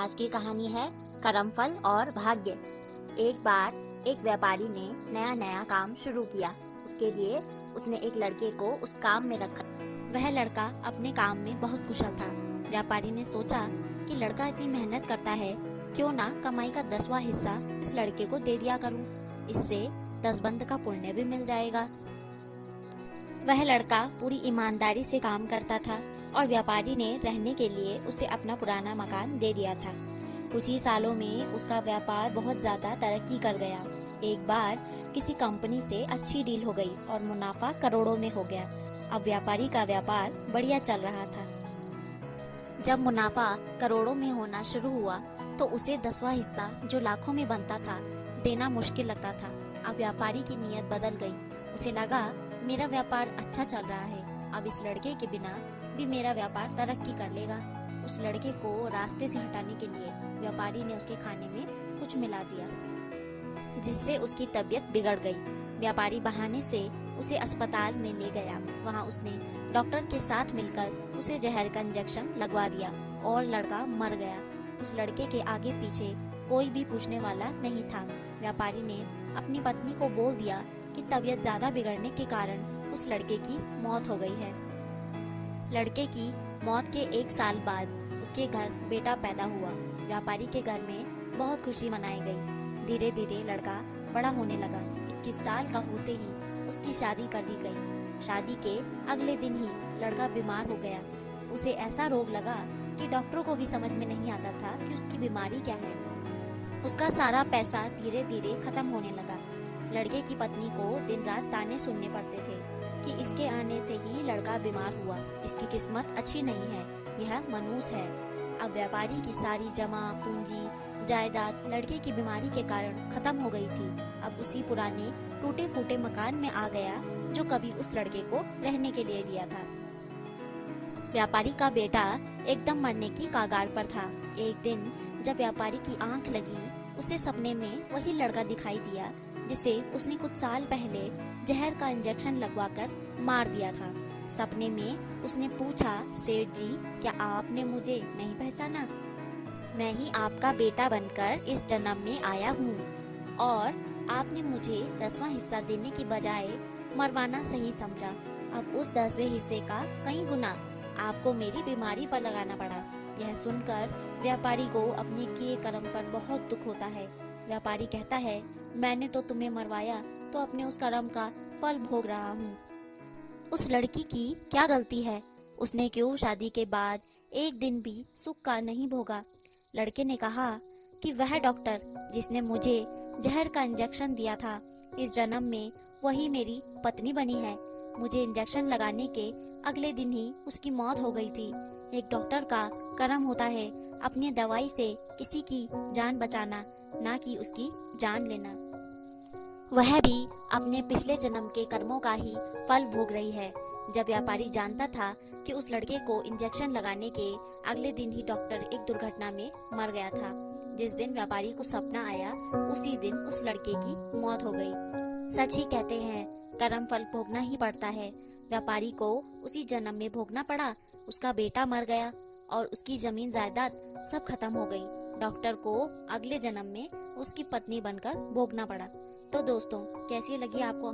आज की कहानी है कर्मफल और भाग्य। एक बार एक व्यापारी ने नया नया काम शुरू किया। उसके लिए उसने एक लड़के को उस काम में रखा। वह लड़का अपने काम में बहुत कुशल था। व्यापारी ने सोचा कि लड़का इतनी मेहनत करता है, क्यों ना कमाई का 10वां हिस्सा इस लड़के को दे दिया करूं। इससे 10 बंद का पुण्य भी मिल जाएगा। वह लड़का पूरी ईमानदारी से काम करता था और व्यापारी ने रहने के लिए उसे अपना पुराना मकान दे दिया था। कुछ ही सालों में उसका व्यापार बहुत ज्यादा तरक्की कर गया। एक बार किसी कंपनी से अच्छी डील हो गई और मुनाफा करोड़ों में हो गया। अब व्यापारी का व्यापार बढ़िया चल रहा था। जब मुनाफा करोड़ों में होना शुरू हुआ तो उसे 10वां हिस्सा जो लाखों में बनता था देना मुश्किल लगता था। अब व्यापारी की नीयत बदल गई। उसे लगा मेरा व्यापार अच्छा चल रहा है, अब इस लड़के के बिना भी मेरा व्यापार तरक्की कर लेगा। उस लड़के को रास्ते से हटाने के लिए व्यापारी ने उसके खाने में कुछ मिला दिया, जिससे उसकी तबीयत बिगड़ गई। व्यापारी बहाने से उसे अस्पताल में ले गया। वहां उसने डॉक्टर के साथ मिलकर उसे जहर का इंजेक्शन लगवा दिया और लड़का मर गया। उस लड़के के आगे पीछे कोई भी पूछने वाला नहीं था। व्यापारी ने अपनी पत्नी को बोल दिया कि तबीयत ज्यादा बिगड़ने के कारण उस लड़के की मौत हो गई है। लड़के की मौत के 1 साल बाद उसके घर बेटा पैदा हुआ। व्यापारी के घर में बहुत खुशी मनाई गई। धीरे धीरे लड़का बड़ा होने लगा। 21 साल का होते ही उसकी शादी कर दी गई। शादी के अगले दिन ही लड़का बीमार हो गया। उसे ऐसा रोग लगा कि डॉक्टरों को भी समझ में नहीं आता था कि उसकी बीमारी क्या है। उसका सारा पैसा धीरे धीरे खत्म होने लगा। लड़के की पत्नी को दिन रात ताने सुनने पड़ते थे कि इसके आने से ही लड़का बीमार हुआ, इसकी किस्मत अच्छी नहीं है, यह मनूस है। अब व्यापारी की सारी जमा पूंजी जायदाद लड़के की बीमारी के कारण खत्म हो गई थी। अब उसी पुराने टूटे फूटे मकान में आ गया जो कभी उस लड़के को रहने के लिए दिया था। व्यापारी का बेटा एकदम मरने की कगार पर था। एक दिन जब व्यापारी की आंख लगी, उसे सपने में वही लड़का दिखाई दिया जिसे उसने कुछ साल पहले जहर का इंजेक्शन लगवाकर मार दिया था। सपने में उसने पूछा, सेठ जी, क्या आपने मुझे नहीं पहचाना? मैं ही आपका बेटा बनकर इस जन्म में आया हूँ और आपने मुझे 10वां हिस्सा देने की बजाय मरवाना सही समझा। अब उस 10वें हिस्से का कई गुना आपको मेरी बीमारी पर लगाना पड़ा। यह सुनकर व्यापारी को अपने किए कर्म पर बहुत दुख होता है। व्यापारी कहता है, मैंने तो तुम्हें मरवाया तो अपने उस कर्म का फल भोग रहा हूँ। उस लड़की की क्या गलती है? उसने क्यों शादी के बाद एक दिन भी सुख का नहीं भोगा? लड़के ने कहा कि वह डॉक्टर जिसने मुझे जहर का इंजेक्शन दिया था, इस जन्म में वही मेरी पत्नी बनी है। मुझे इंजेक्शन लगाने के अगले दिन ही उसकी मौत हो गई थी। एक डॉक्टर का कर्म होता है अपनी दवाई से किसी की जान बचाना, ना कि उसकी जान लेना। वह भी अपने पिछले जन्म के कर्मों का ही फल भोग रही है। जब व्यापारी जानता था कि उस लड़के को इंजेक्शन लगाने के अगले दिन ही डॉक्टर एक दुर्घटना में मर गया था। जिस दिन व्यापारी को सपना आया, उसी दिन उस लड़के की मौत हो गई। सच ही कहते हैं, कर्म फल भोगना ही पड़ता है। व्यापारी को उसी जन्म में भोगना पड़ा। उसका बेटा मर गया और उसकी जमीन जायदाद सब खत्म हो गई। डॉक्टर को अगले जन्म में उसकी पत्नी बनकर भोगना पड़ा। तो दोस्तों, कैसी लगी आपको